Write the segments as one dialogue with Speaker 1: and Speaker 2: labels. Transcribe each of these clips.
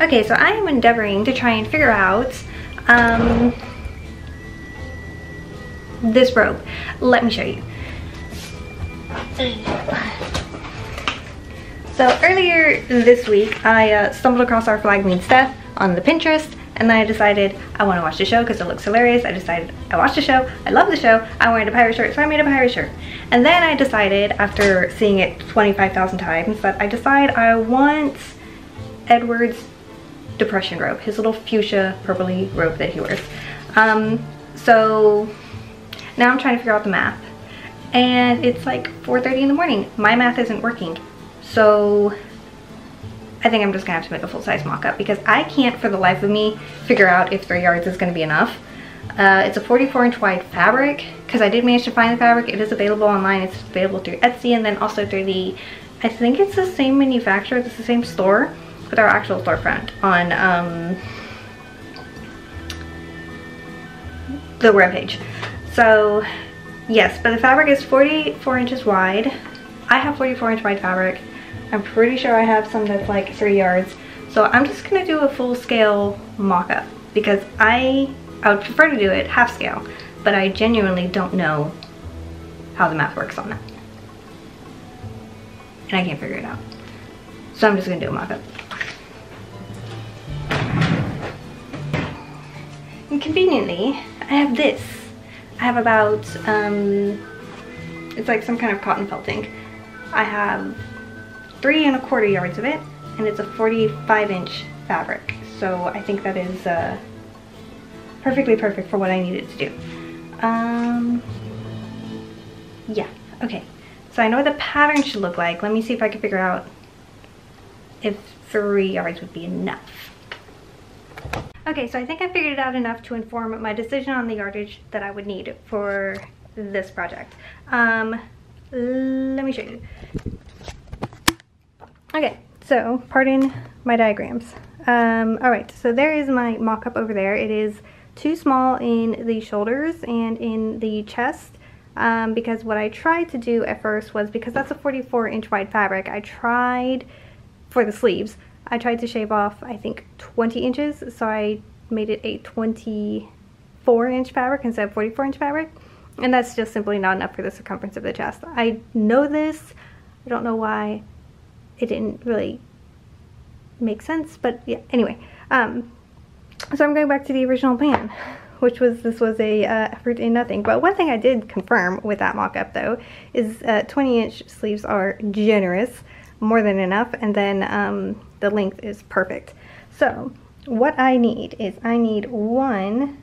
Speaker 1: Okay, so I am endeavoring to try and figure out this robe. Let me show you. So earlier this week, I stumbled across Our Flag Means Death on the Pinterest, and then I decided I want to watch the show because it looks hilarious. I watched the show, I love the show, I wanted a pirate shirt, so I made a pirate shirt. And then I decided, after seeing it 25,000 times, that I want Edward's Depression robe, his little fuchsia purpley robe that he wears. So now I'm trying to figure out the math, and it's like 4:30 in the morning. My math isn't working, so I think I'm just gonna have to make a full-size mock-up because I can't for the life of me figure out if 3 yards is gonna be enough. It's a 44-inch wide fabric, because I did manage to find the fabric. It is available online. It's available through Etsy, and then also through I think it's the same manufacturer, it's the same store, but our actual storefront on the webpage. So yes, but the fabric is 44 inches wide. I have 44-inch wide fabric. I'm pretty sure I have some that's like 3 yards. So I'm just gonna do a full-scale mock-up because I would prefer to do it half scale, but I genuinely don't know how the math works on that. And I can't figure it out. So I'm just gonna do a mock-up. And conveniently, I have this. I have about, it's like some kind of cotton felting. I have 3 1/4 yards of it, and it's a 45-inch fabric. So I think that is perfectly perfect for what I need it to do. Yeah, okay. So I know what the pattern should look like. Let me see if I can figure out if 3 yards would be enough. Okay, so I think I figured it out enough to inform my decision on the yardage that I would need for this project. Let me show you. Okay, so pardon my diagrams. Alright, so there is my mock-up over there. It is too small in the shoulders and in the chest, because what I tried to do at first was, because that's a 44-inch wide fabric, I tried, for the sleeves, I tried to shave off, I think, 20 inches, so I made it a 24-inch fabric instead of 44-inch fabric, and that's just simply not enough for the circumference of the chest. I know this, I don't know why it didn't really make sense, but yeah, anyway. So I'm going back to the original plan, which was, this was a effort in nothing. But one thing I did confirm with that mock-up though, is 20-inch sleeves are generous, more than enough, and then the length is perfect. So what I need is, I need one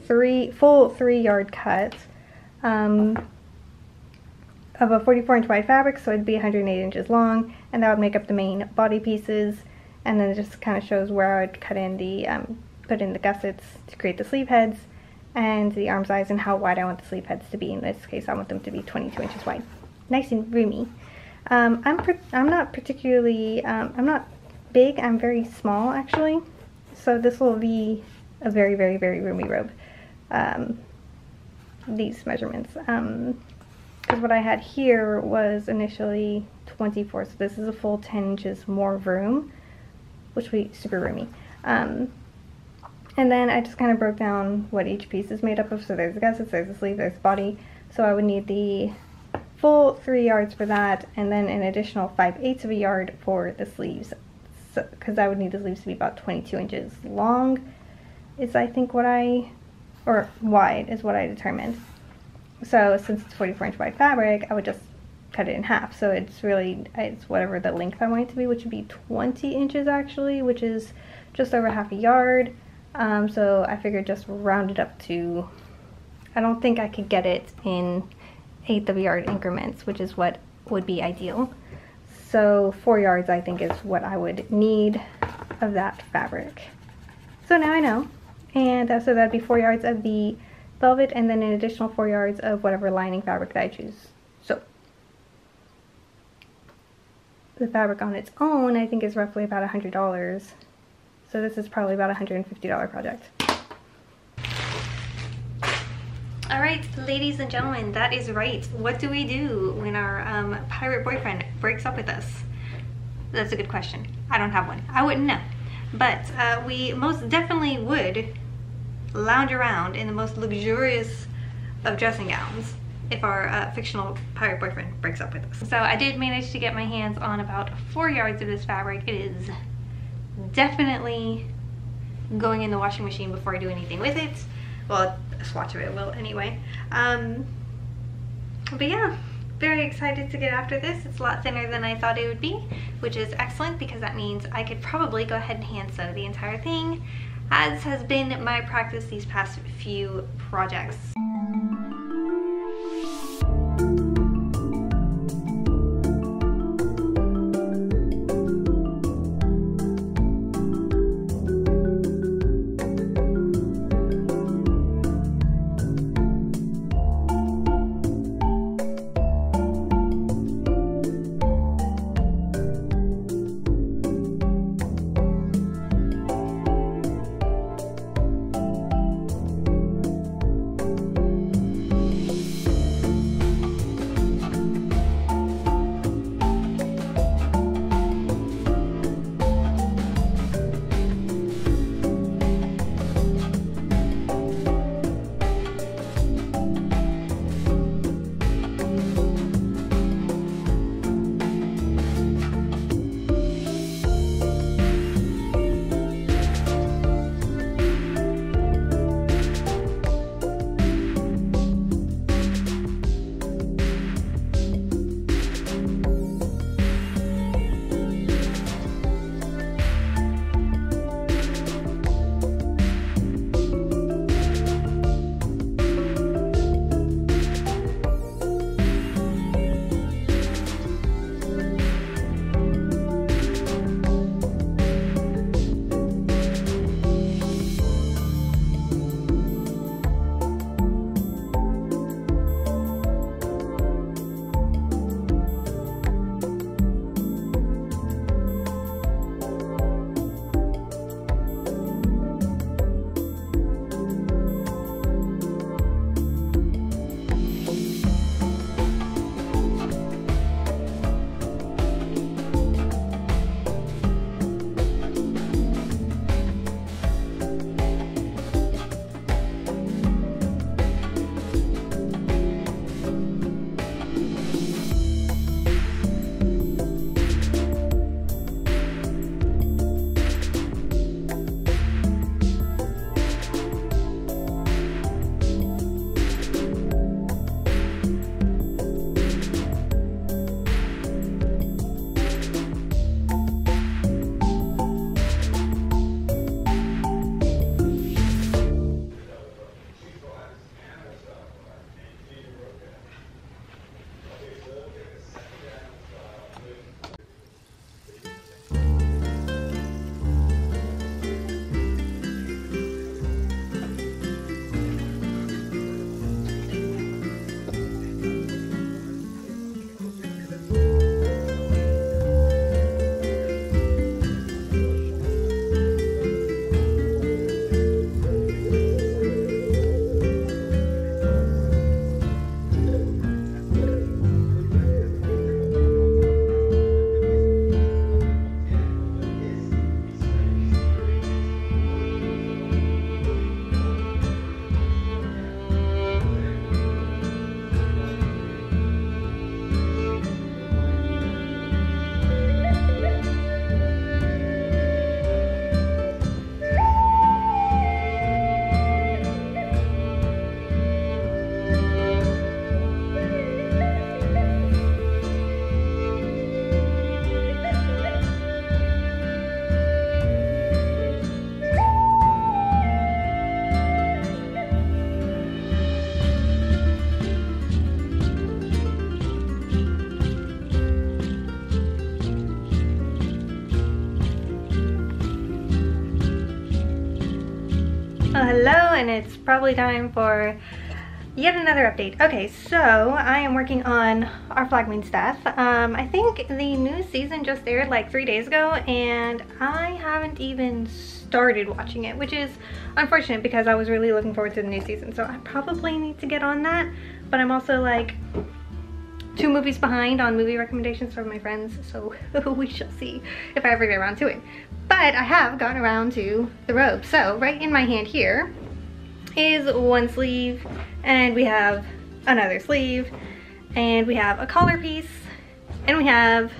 Speaker 1: full 3-yard cut of a 44-inch wide fabric, so it'd be 108 inches long, and that would make up the main body pieces. And then it just kind of shows where I would cut in the, put in the gussets to create the sleeve heads, and the arm size, and how wide I want the sleeve heads to be. In this case, I want them to be 22 inches wide. Nice and roomy. I'm not particularly, I'm not big, I'm very small actually. So this will be a very, very, very roomy robe. These measurements. Because what I had here was initially 24, so this is a full 10 inches more room, which will be super roomy. And then I just kind of broke down what each piece is made up of. So there's the gussets, there's the sleeve, there's the body. So I would need the full 3 yards for that, and then an additional 5/8 of a yard for the sleeves. So, because I would need the sleeves to be about 22 inches long, is I think what or wide is what I determined. So since it's 44-inch wide fabric, I would just cut it in half. So it's whatever the length I want it to be, which would be 20 inches actually, which is just over half a yard. So I figured just round it up to, I don't think I could get it in 1/8 of a yard increments, which is what would be ideal. So 4 yards I think is what I would need of that fabric. So now I know. And so that'd be 4 yards of the velvet, and then an additional 4 yards of whatever lining fabric that I choose. So the fabric on its own I think is roughly about $100. So this is probably about a $150 project. Alright, ladies and gentlemen, that is right. What do we do when our pirate boyfriend breaks up with us? That's a good question. I don't have one. I wouldn't know. But we most definitely would lounge around in the most luxurious of dressing gowns if our fictional pirate boyfriend breaks up with us. So I did manage to get my hands on about 4 yards of this fabric. It is definitely going in the washing machine before I do anything with it. Well, a swatch of it will anyway. But yeah, very excited to get after this. It's a lot thinner than I thought it would be, which is excellent because that means I could probably go ahead and hand sew the entire thing, as has been my practice these past few projects. Hello, and it's probably time for yet another update. Okay, so I am working on our Flagman stuff. I think the new season just aired like 3 days ago, and I haven't even started watching it, which is unfortunate because I was really looking forward to the new season. So I probably need to get on that, but I'm also like 2 movies behind on movie recommendations from my friends, so we shall see if I ever get around to it. But I have gotten around to the robe. So right in my hand here is one sleeve, and we have another sleeve, and we have a collar piece, and we have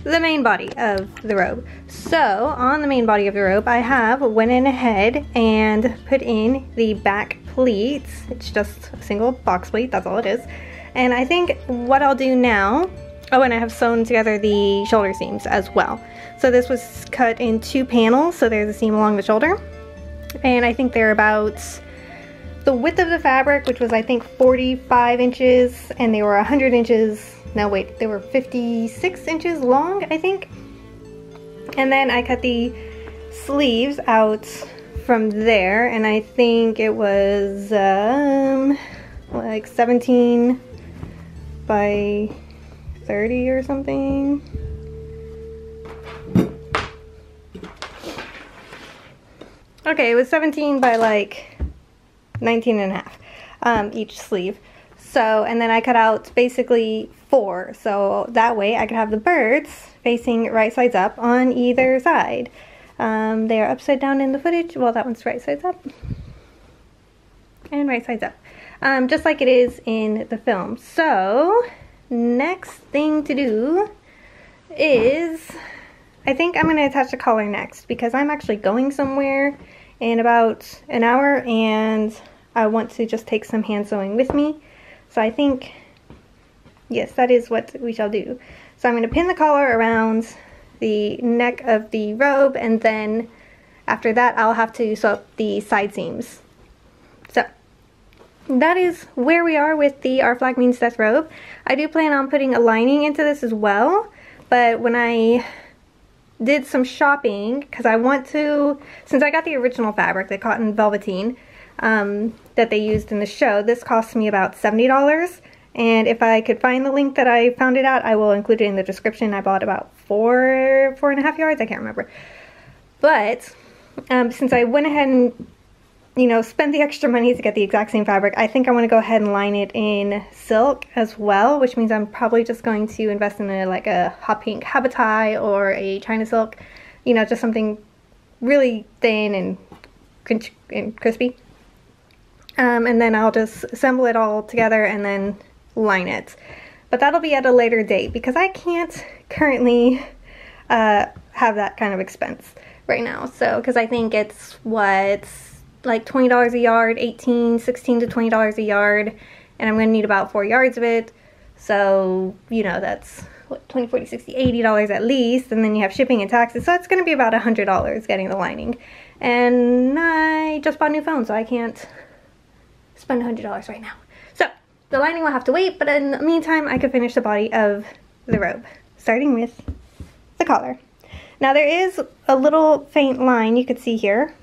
Speaker 1: the main body of the robe. So on the main body of the robe, I have went in ahead and put in the back pleats. It's just a single box pleat, that's all it is. And I think what I'll do now, oh, and I have sewn together the shoulder seams as well. So this was cut in 2 panels, so there's a seam along the shoulder. And I think they're about the width of the fabric, which was I think 45 inches, and they were 100 inches, no wait, they were 56 inches long, I think. And then I cut the sleeves out from there, and I think it was like 17 by 30 or something. Okay, it was 17 by like 19 and a half each sleeve. So, and then I cut out basically 4, so that way I could have the birds facing right sides up on either side. They are upside down in the footage. Well, that one's right sides up and right sides up, just like it is in the film. So next thing to do is, I think I'm going to attach the collar next, because I'm actually going somewhere in about an hour and I want to just take some hand sewing with me. So I think, yes, that is what we shall do. So I'm going to pin the collar around the neck of the robe, and then after that I'll have to sew up the side seams. So that is where we are with the Our Flag Means Death robe. I do plan on putting a lining into this as well, but when I did some shopping, because I want to, since I got the original fabric, the cotton velveteen that they used in the show, this cost me about $70, and if I could find the link that I found it at, I will include it in the description. I bought about 4.5 yards, I can't remember. But since I went ahead and, you know, spent the extra money to get the exact same fabric, I think I want to go ahead and line it in silk as well, which means I'm probably just going to invest in like a hot pink habitai or a China silk, you know, just something really thin and crispy. And then I'll just assemble it all together and then line it. But that'll be at a later date, because I can't currently have that kind of expense right now. So, because I think it's what, like $20 a yard, $16 to $20 a yard, and I'm going to need about 4 yards of it. So, you know, that's what, $20, $40, $60, $80 at least, and then you have shipping and taxes, so it's going to be about $100 getting the lining. And I just bought a new phone, so I can't spend $100 right now. So the lining will have to wait, but in the meantime I could finish the body of the robe, starting with the collar. Now there is a little faint line you could see here,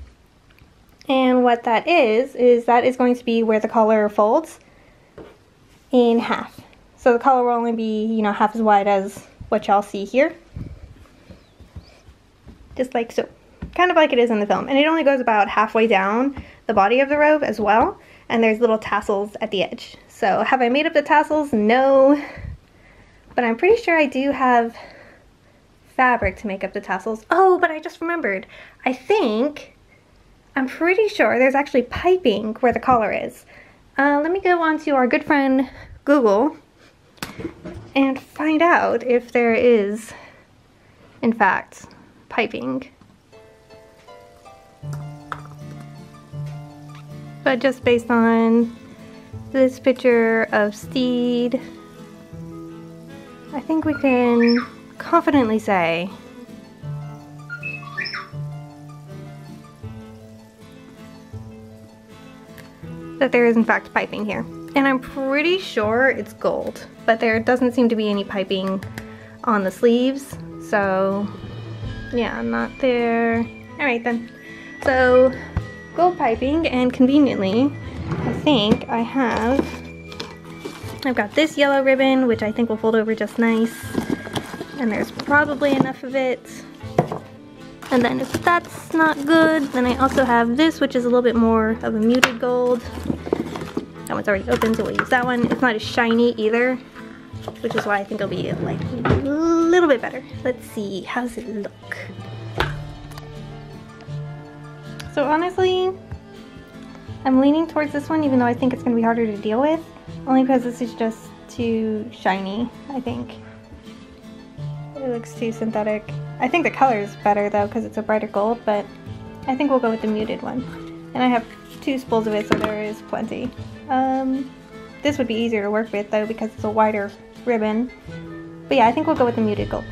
Speaker 1: and what that is that is going to be where the collar folds in half. So the collar will only be, you know, half as wide as what y'all see here, just like so, kind of like it is in the film. And it only goes about halfway down the body of the robe as well, and there's little tassels at the edge. So have I made up the tassels? No, but I'm pretty sure I do have fabric to make up the tassels. Oh, but I just remembered, I'm pretty sure there's actually piping where the collar is. Let me go on to our good friend Google and find out if there is, in fact, piping. But just based on this picture of Steed, I think we can confidently say that there is in fact piping here. And I'm pretty sure it's gold, but there doesn't seem to be any piping on the sleeves, so yeah, not there. Alright then, so gold piping, and conveniently I think I've got this yellow ribbon, which I think will fold over just nice, and there's probably enough of it. And then if that's not good, then I also have this, which is a little bit more of a muted gold. That one's already open, so we'll use that one. It's not as shiny either, which is why I think it'll be like a little bit better. Let's see, how does it look? So honestly, I'm leaning towards this one, even though I think it's going to be harder to deal with, only because this is just too shiny, I think. It looks too synthetic. I think the color is better though, because it's a brighter gold, but I think we'll go with the muted one. And I have 2 spools of it, so there is plenty. This would be easier to work with though, because it's a wider ribbon. But yeah, I think we'll go with the muted gold.